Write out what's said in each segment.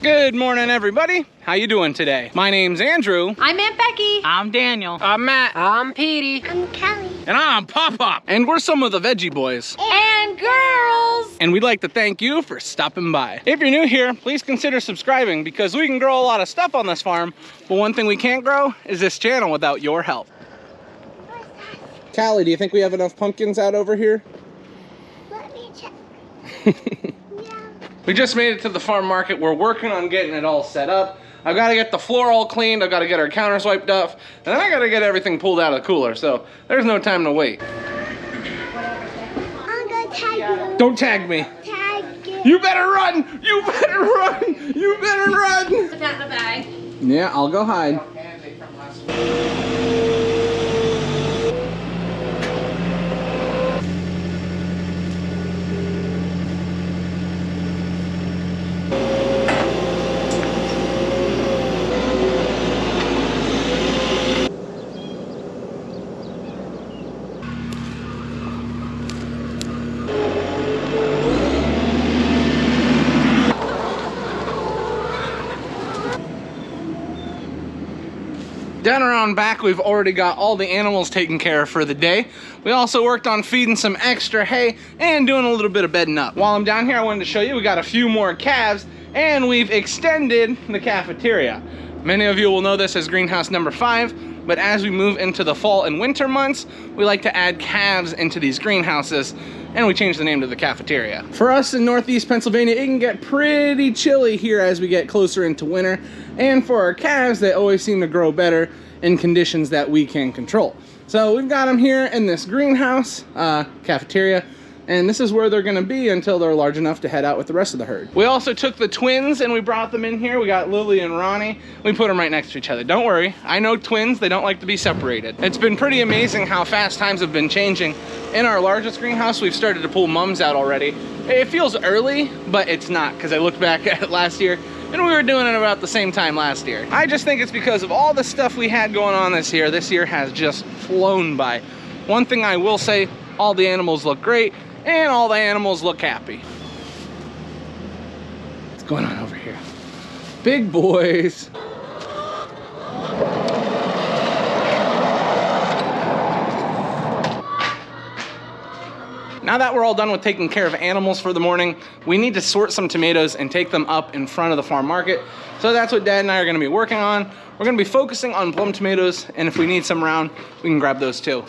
Good morning, everybody. How you doing today? My name's Andrew. I'm Aunt Becky. I'm Daniel. I'm Matt. I'm Petey. I'm Kelly. And I'm Pop-Pop. And we're some of the Veggie Boys. And girls. And we'd like to thank you for stopping by. If you're new here, please consider subscribing because we can grow a lot of stuff on this farm, but one thing we can't grow is this channel without your help. Callie, do you think we have enough pumpkins out over here? Let me check. We just made it to the farm market. We're working on getting it all set up. I've got to get the floor all cleaned. I've got to get our counters wiped off. And then I got to get everything pulled out of the cooler. So there's no time to wait. I'm gonna tag you. Don't tag me. Tag you. You better run. You better run. You better run. Put that in the bag. Yeah, I'll go hide. Down around back, we've already got all the animals taken care of for the day. We also worked on feeding some extra hay and doing a little bit of bedding up. While I'm down here, I wanted to show you we got a few more calves and we've extended the cafeteria. Many of you will know this as greenhouse number 5, but as we move into the fall and winter months, we like to add calves into these greenhouses, and we changed the name to the cafeteria. For us in Northeast Pennsylvania, it can get pretty chilly here as we get closer into winter, and for our calves, they always seem to grow better in conditions that we can control. So we've got them here in this greenhouse, cafeteria, and this is where they're gonna be until they're large enough to head out with the rest of the herd. We also took the twins and we brought them in here. We got Lily and Ronnie. We put them right next to each other. Don't worry, I know twins, they don't like to be separated. It's been pretty amazing how fast times have been changing. In our largest greenhouse, we've started to pull mums out already. It feels early, but it's not, because I looked back at last year and we were doing it about the same time last year. I just think it's because of all the stuff we had going on this year. This year has just flown by. One thing I will say, all the animals look great and all the animals look happy. What's going on over here? Big boys. Now that we're all done with taking care of animals for the morning, we need to sort some tomatoes and take them up in front of the farm market. So that's what Dad and I are gonna be working on. We're gonna be focusing on plum tomatoes, and if we need some round, we can grab those too.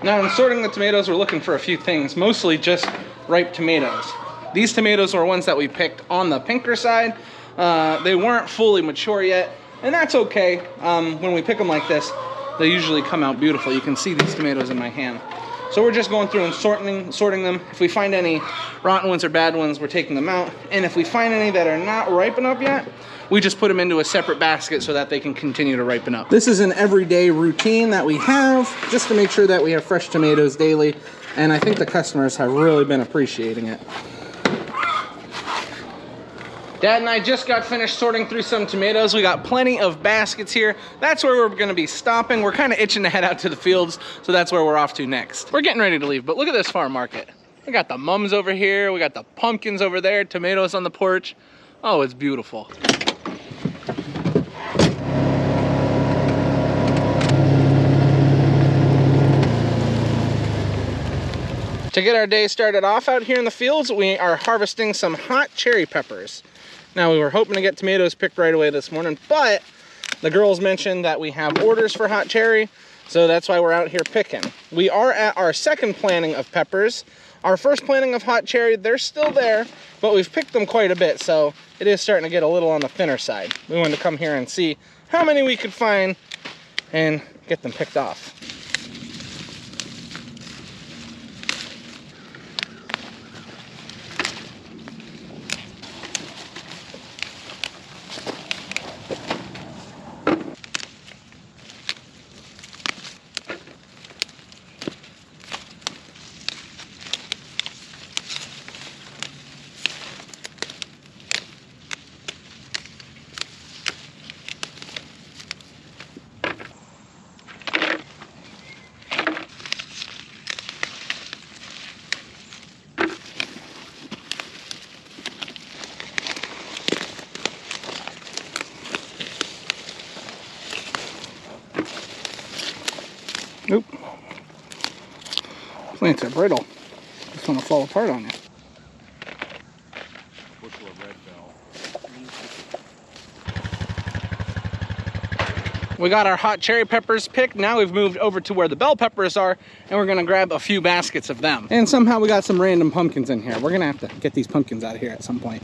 Now in sorting the tomatoes, we're looking for a few things, mostly just ripe tomatoes. These tomatoes are ones that we picked on the pinker side. They weren't fully mature yet, and that's okay. When we pick them like this, they usually come out beautiful. You can see these tomatoes in my hand. So we're just going through and sorting them. If we find any rotten ones or bad ones, we're taking them out. And if we find any that are not ripe enough yet, we just put them into a separate basket so that they can continue to ripen up. This is an everyday routine that we have just to make sure that we have fresh tomatoes daily. And I think the customers have really been appreciating it. Dad and I just got finished sorting through some tomatoes. We got plenty of baskets here. That's where we're gonna be stopping. We're kind of itching to head out to the fields, so that's where we're off to next. We're getting ready to leave, but look at this farm market. We got the mums over here, we got the pumpkins over there, tomatoes on the porch. Oh, it's beautiful. To get our day started off out here in the fields, we are harvesting some hot cherry peppers. Now, we were hoping to get tomatoes picked right away this morning, but the girls mentioned that we have orders for hot cherry, so that's why we're out here picking. We are at our second planting of peppers. Our first planting of hot cherry, they're still there, but we've picked them quite a bit, so it is starting to get a little on the thinner side. We wanted to come here and see how many we could find and get them picked off. Nope. Plants are brittle. Just want to fall apart on you. Bushel of red bell. We got our hot cherry peppers picked. Now we've moved over to where the bell peppers are, and we're gonna grab a few baskets of them. And somehow we got some random pumpkins in here. We're gonna have to get these pumpkins out of here at some point.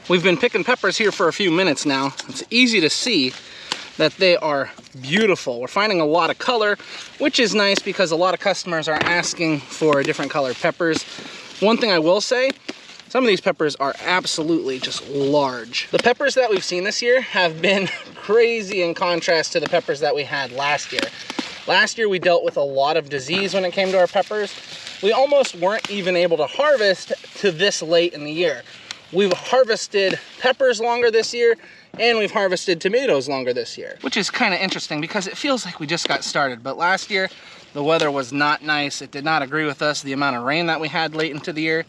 We've been picking peppers here for a few minutes now. It's easy to see that they are beautiful. We're finding a lot of color, which is nice because a lot of customers are asking for different colored peppers. One thing I will say, some of these peppers are absolutely just large. The peppers that we've seen this year have been crazy in contrast to the peppers that we had last year. Last year we dealt with a lot of disease when it came to our peppers. We almost weren't even able to harvest to this late in the year. We've harvested peppers longer this year, and we've harvested tomatoes longer this year. Which is kind of interesting because it feels like we just got started. But last year, the weather was not nice. It did not agree with us. The amount of rain that we had late into the year,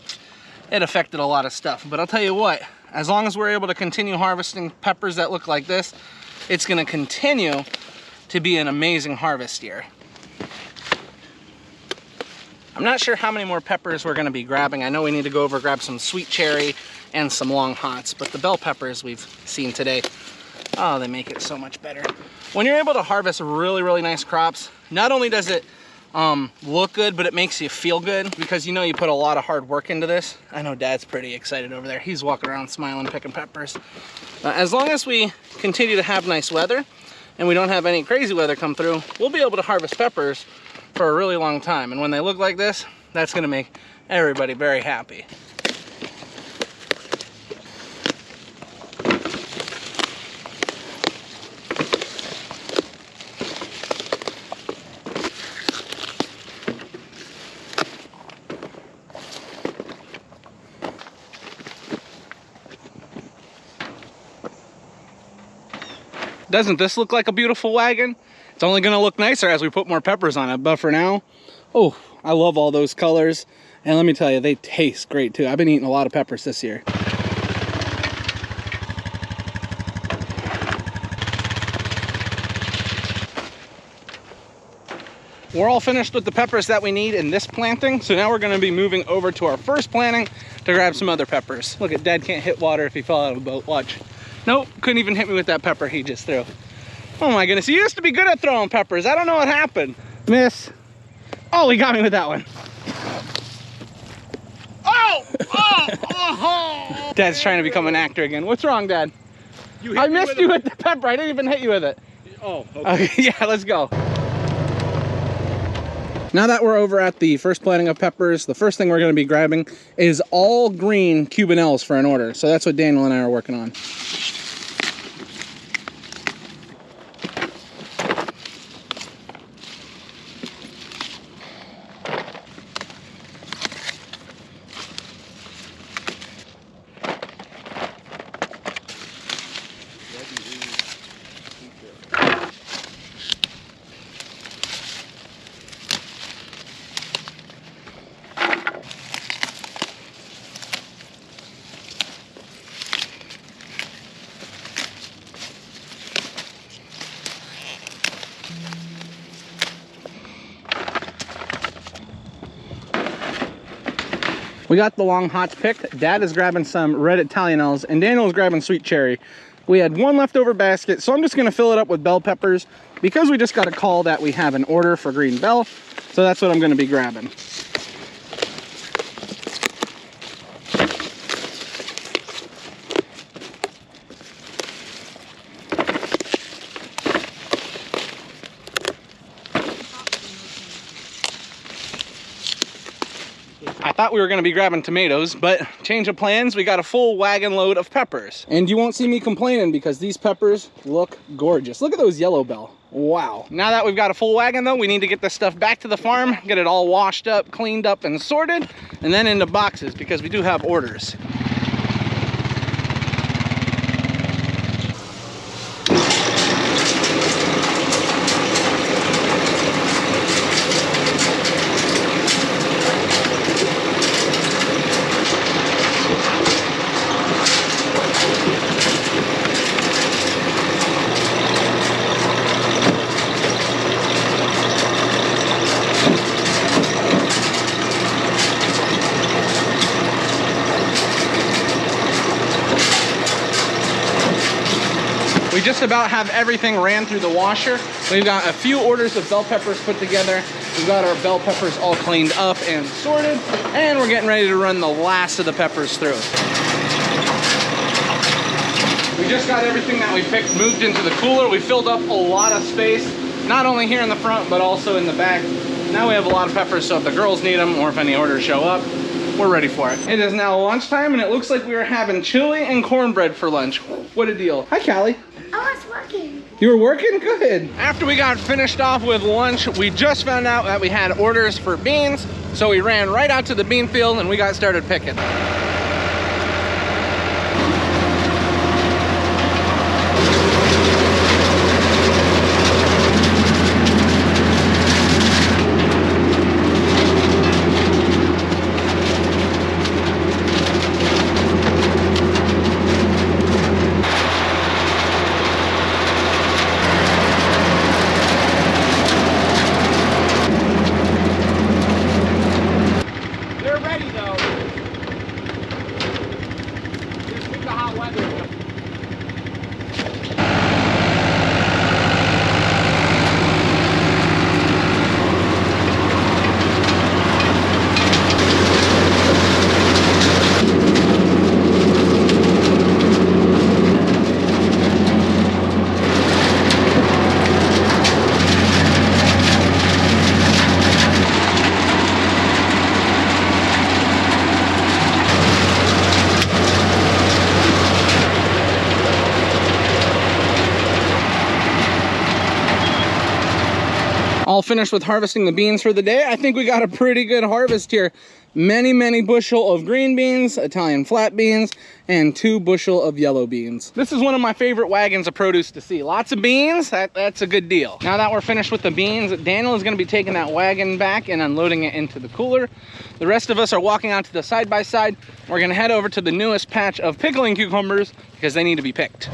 it affected a lot of stuff. But I'll tell you what, as long as we're able to continue harvesting peppers that look like this, it's gonna continue to be an amazing harvest year. I'm not sure how many more peppers we're gonna be grabbing. I know we need to go over grab some sweet cherry and some long hots, but the bell peppers we've seen today, oh, they make it so much better. When you're able to harvest really, really nice crops, not only does it look good, but it makes you feel good because you know you put a lot of hard work into this. I know Dad's pretty excited over there. He's walking around smiling, picking peppers. As long as we continue to have nice weather and we don't have any crazy weather come through, we'll be able to harvest peppers for a really long time. And when they look like this, that's gonna make everybody very happy. Doesn't this look like a beautiful wagon? It's only gonna look nicer as we put more peppers on it, but for now, oh, I love all those colors. And let me tell you, they taste great too. I've been eating a lot of peppers this year. We're all finished with the peppers that we need in this planting, so now we're gonna be moving over to our first planting to grab some other peppers. Look at Dad can't hit water if he fell out of a boat, watch. Nope, couldn't even hit me with that pepper he just threw. Oh my goodness, he used to be good at throwing peppers. I don't know what happened. Miss. Oh, he got me with that one. Oh! Dad's trying to become an actor again. What's wrong, Dad? I missed you with the pepper. I didn't even hit you with it. Oh, okay. Yeah, let's go. Now that we're over at the first planting of peppers, the first thing we're going to be grabbing is all green Cubanelles for an order. So that's what Daniel and I are working on. We got the long hots picked. Dad is grabbing some red Italianelles, and Daniel is grabbing sweet cherry. We had one leftover basket, so I'm just gonna fill it up with bell peppers because we just got a call that we have an order for green bell. So that's what I'm gonna be grabbing. I thought we were going to be grabbing tomatoes, but change of plans, we got a full wagon load of peppers. And you won't see me complaining because these peppers look gorgeous. Look at those yellow bell. Wow. Now that we've got a full wagon though, we need to get this stuff back to the farm, get it all washed up, cleaned up, and sorted, and then into boxes because we do have orders. We just about have everything ran through the washer. We've got a few orders of bell peppers put together. We've got our bell peppers all cleaned up and sorted, and we're getting ready to run the last of the peppers through. We just got everything that we picked moved into the cooler. We filled up a lot of space, not only here in the front, but also in the back. Now we have a lot of peppers, so if the girls need them or if any orders show up, we're ready for it. It is now lunchtime, and it looks like we are having chili and cornbread for lunch. What a deal. Hi, Callie. I was working. You were working? Good. After we got finished off with lunch, we just found out that we had orders for beans, so we ran right out to the bean field and we got started picking. All finished with harvesting the beans for the day. I think we got a pretty good harvest here. Many bushel of green beans, Italian flat beans, and 2 bushel of yellow beans. This is one of my favorite wagons of produce to see. Lots of beans, that's a good deal. Now that we're finished with the beans, Daniel is gonna be taking that wagon back and unloading it into the cooler. The rest of us are walking out to the side-by-side. We're gonna head over to the newest patch of pickling cucumbers because they need to be picked.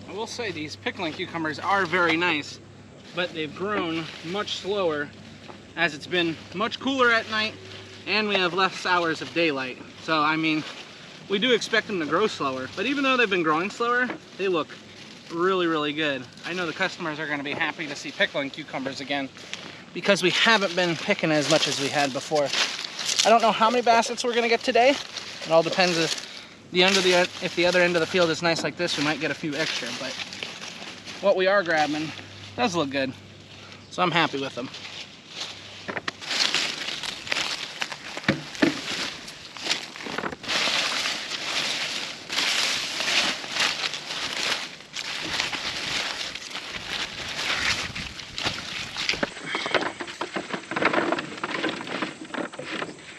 I will say these pickling cucumbers are very nice, but they've grown much slower as it's been much cooler at night and we have less hours of daylight. So I mean, we do expect them to grow slower, but even though they've been growing slower, they look really good. I know the customers are going to be happy to see pickling cucumbers again because we haven't been picking as much as we had before. I don't know how many baskets we're going to get today. It all depends if the other end of the field is nice like this, we might get a few extra, but what we are grabbing does look good, so I'm happy with them.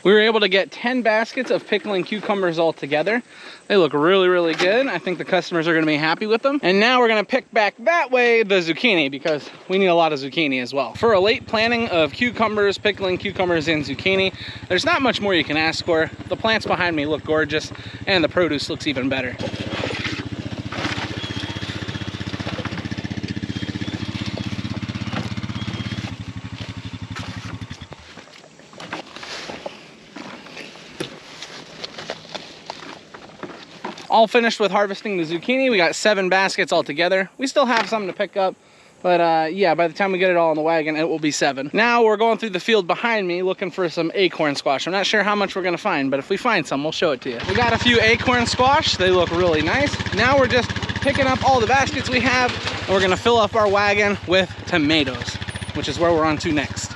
We were able to get 10 baskets of pickling cucumbers all together. They look really, really good. I think the customers are gonna be happy with them. And now we're gonna pick back that way the zucchini because we need a lot of zucchini as well. For a late planting of cucumbers, pickling cucumbers and zucchini, there's not much more you can ask for. The plants behind me look gorgeous and the produce looks even better. All finished with harvesting the zucchini. We got 7 baskets all together. We still have some to pick up, but yeah, by the time we get it all in the wagon, it will be 7. Now we're going through the field behind me looking for some acorn squash. I'm not sure how much we're gonna find, but if we find some, we'll show it to you. We got a few acorn squash. They look really nice. Now we're just picking up all the baskets we have, and we're gonna fill up our wagon with tomatoes, which is where we're on to next.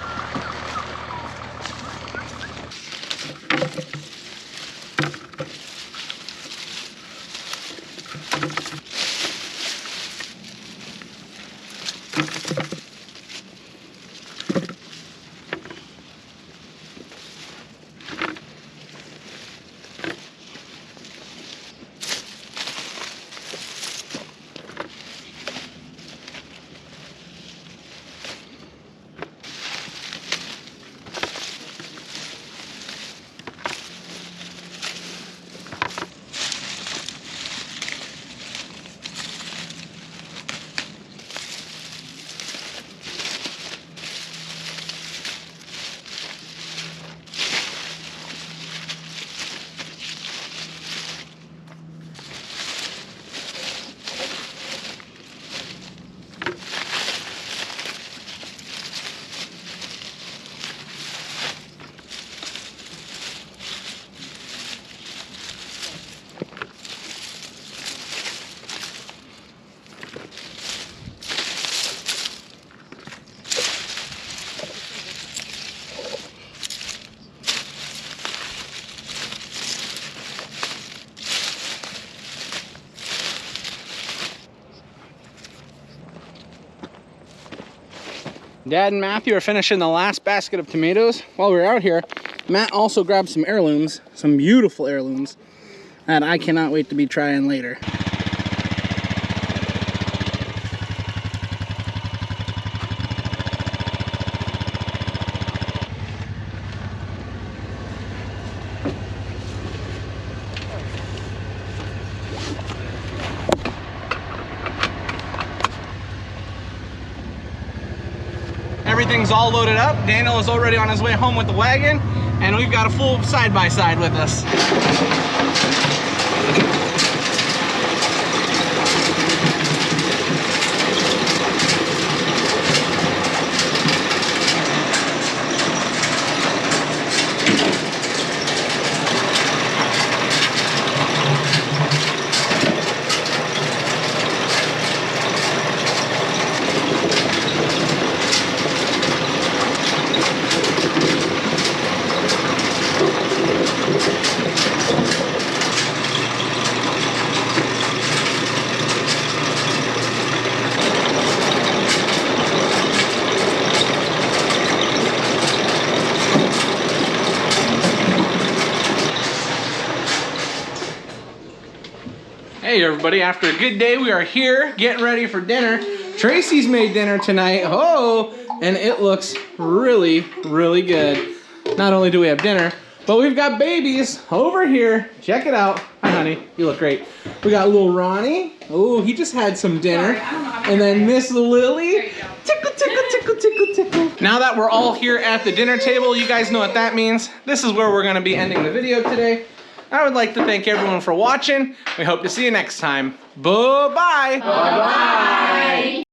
Dad and Matthew are finishing the last basket of tomatoes. While we were out here, Matt also grabbed some heirlooms, some beautiful heirlooms, that I cannot wait to be trying later. Everything's all loaded up. Daniel is already on his way home with the wagon, and we've got a full side-by-side with us. Hey everybody, after a good day, we are here getting ready for dinner. Tracy's made dinner tonight, oh, and it looks really, really good. Not only do we have dinner, but we've got babies over here. Check it out. Hi honey, you look great. We got little Ronnie. Oh, he just had some dinner. And then Miss Lily. Tickle, tickle, tickle, tickle, tickle. Now that we're all here at the dinner table, you guys know what that means. This is where we're gonna be ending the video today. I would like to thank everyone for watching. We hope to see you next time. Bye-bye. Bye-bye.